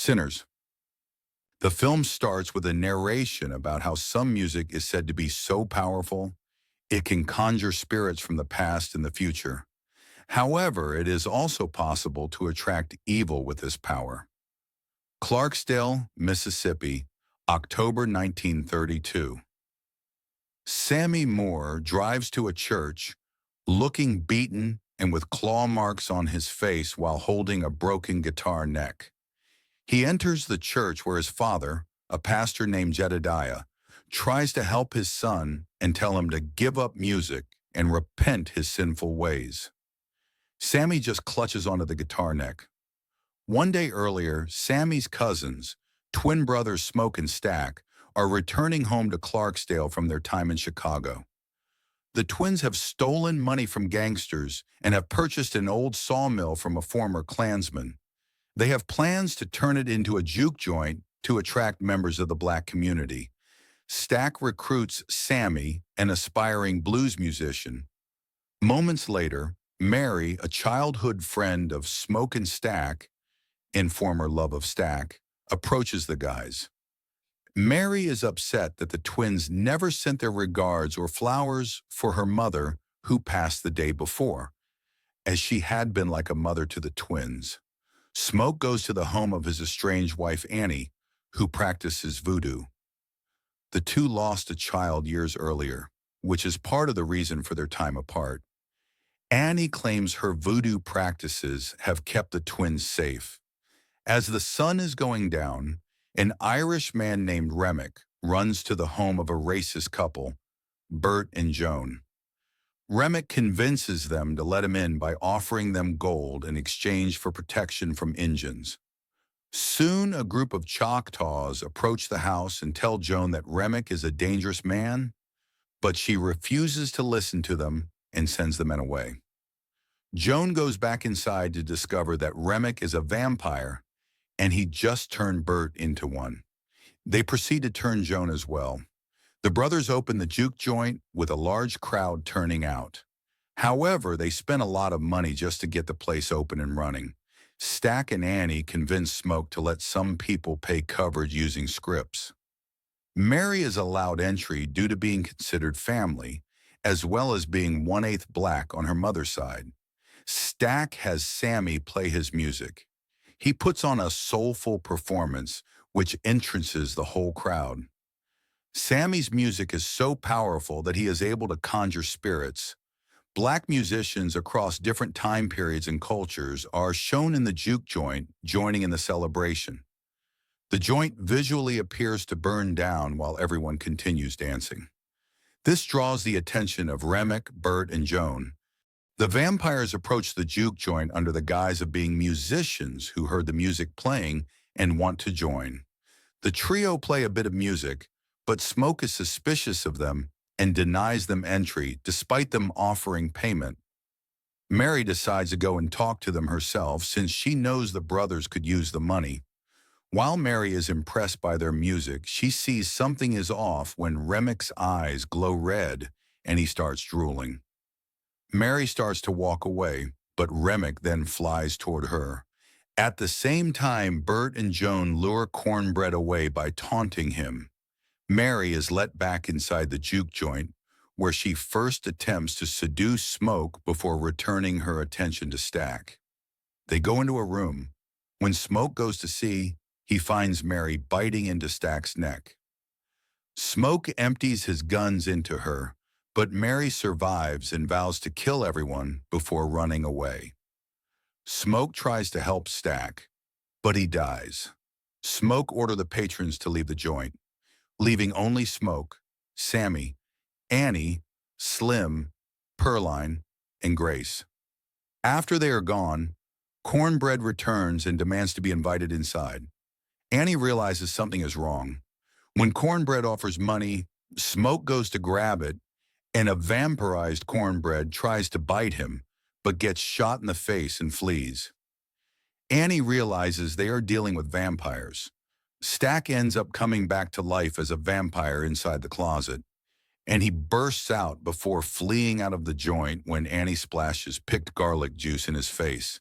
Sinners. The film starts with a narration about how some music is said to be so powerful, it can conjure spirits from the past and the future. However, it is also possible to attract evil with this power. Clarksdale, Mississippi, October 1932. Sammy Moore drives to a church, looking beaten and with claw marks on his face while holding a broken guitar neck. He enters the church where his father, a pastor named Jedediah, tries to help his son and tell him to give up music and repent his sinful ways. Sammy just clutches onto the guitar neck. One day earlier, Sammy's cousins, twin brothers Smoke and Stack, are returning home to Clarksdale from their time in Chicago. The twins have stolen money from gangsters and have purchased an old sawmill from a former Klansman. They have plans to turn it into a juke joint to attract members of the black community. Stack recruits Sammy, an aspiring blues musician. Moments later, Mary, a childhood friend of Smoke and Stack, and former love of Stack, approaches the guys. Mary is upset that the twins never sent their regards or flowers for her mother, who passed the day before, as she had been like a mother to the twins. Smoke goes to the home of his estranged wife Annie, who practices voodoo. The two lost a child years earlier, which is part of the reason for their time apart. Annie claims her voodoo practices have kept the twins safe. As the sun is going down, an Irish man named Remick runs to the home of a racist couple, Bert and Joan. Remick convinces them to let him in by offering them gold in exchange for protection from Injuns. Soon, a group of Choctaws approach the house and tell Joan that Remick is a dangerous man, but she refuses to listen to them and sends the men away. Joan goes back inside to discover that Remick is a vampire and he just turned Bert into one. They proceed to turn Joan as well. The brothers open the juke joint with a large crowd turning out. However, they spent a lot of money just to get the place open and running. Stack and Annie convince Smoke to let some people pay coverage using scripts. Mary is allowed entry due to being considered family, as well as being 1/8 black on her mother's side. Stack has Sammy play his music. He puts on a soulful performance, which entrances the whole crowd. Sammy's music is so powerful that he is able to conjure spirits. Black musicians across different time periods and cultures are shown in the juke joint, joining in the celebration. The joint visually appears to burn down while everyone continues dancing. This draws the attention of Remick, Bert, and Joan. The vampires approach the juke joint under the guise of being musicians who heard the music playing and want to join. The trio play a bit of music, but Smoke is suspicious of them and denies them entry despite them offering payment. Mary decides to go and talk to them herself since she knows the brothers could use the money. While Mary is impressed by their music, she sees something is off when Remick's eyes glow red and he starts drooling. Mary starts to walk away, but Remick then flies toward her. At the same time, Bert and Joan lure Cornbread away by taunting him. Mary is let back inside the juke joint, where she first attempts to seduce Smoke before returning her attention to Stack. They go into a room. When Smoke goes to see, he finds Mary biting into Stack's neck. Smoke empties his guns into her, but Mary survives and vows to kill everyone before running away. Smoke tries to help Stack, but he dies. Smoke orders the patrons to leave the joint, leaving only Smoke, Sammy, Annie, Slim, Pearline, and Grace. After they are gone, Cornbread returns and demands to be invited inside. Annie realizes something is wrong. When Cornbread offers money, Smoke goes to grab it, and a vampirized Cornbread tries to bite him, but gets shot in the face and flees. Annie realizes they are dealing with vampires. Stack ends up coming back to life as a vampire inside the closet, and he bursts out before fleeing out of the joint when Annie splashes picked garlic juice in his face.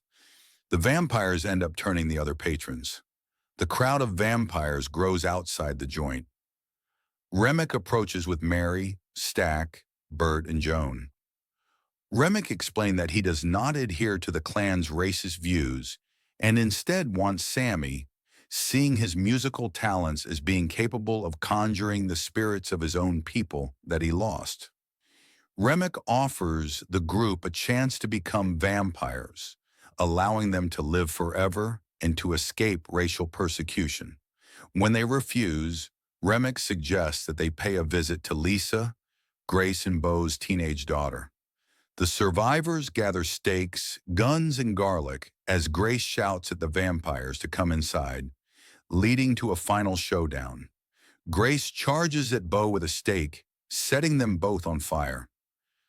The vampires end up turning the other patrons. The crowd of vampires grows outside the joint. Remick approaches with Mary, Stack, Bert, and Joan. Remick explained that he does not adhere to the clan's racist views and instead wants Sammy, seeing his musical talents as being capable of conjuring the spirits of his own people that he lost. Remick offers the group a chance to become vampires, allowing them to live forever and to escape racial persecution. When they refuse, Remick suggests that they pay a visit to Lisa, Grace and Beau's teenage daughter. The survivors gather stakes, guns, and garlic as Grace shouts at the vampires to come inside, leading to a final showdown. Grace charges at Beau with a stake, setting them both on fire.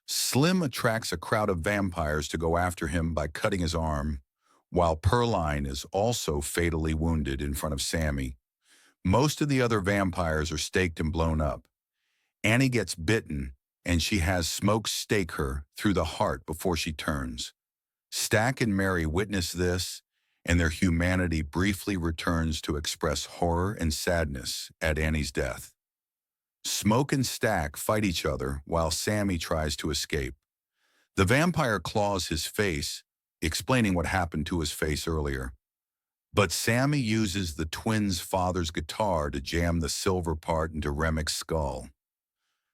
Slim attracts a crowd of vampires to go after him by cutting his arm, while Pearline is also fatally wounded in front of Sammy. Most of the other vampires are staked and blown up. Annie gets bitten, and she has Smoke stake her through the heart before she turns. Stack and Mary witness this, and their humanity briefly returns to express horror and sadness at Annie's death. Smoke and Stack fight each other while Sammy tries to escape. The vampire claws his face, explaining what happened to his face earlier. But Sammy uses the twins' father's guitar to jam the silver part into Remick's skull.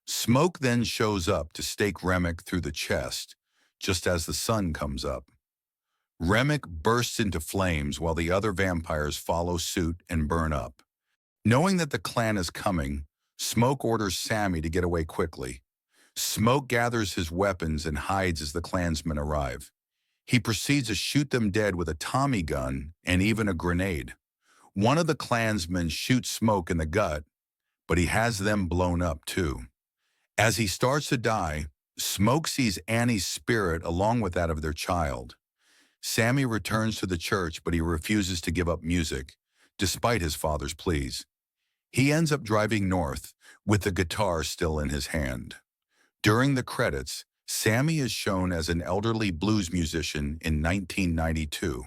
Smoke then shows up to stake Remick through the chest, just as the sun comes up. Remick bursts into flames while the other vampires follow suit and burn up. Knowing that the clan is coming, Smoke orders Sammy to get away quickly. Smoke gathers his weapons and hides as the clansmen arrive. He proceeds to shoot them dead with a Tommy gun and even a grenade. One of the clansmen shoots Smoke in the gut, but he has them blown up too. As he starts to die, Smoke sees Annie's spirit along with that of their child. Sammy returns to the church, but he refuses to give up music, despite his father's pleas. He ends up driving north, with the guitar still in his hand. During the credits, Sammy is shown as an elderly blues musician in 1992.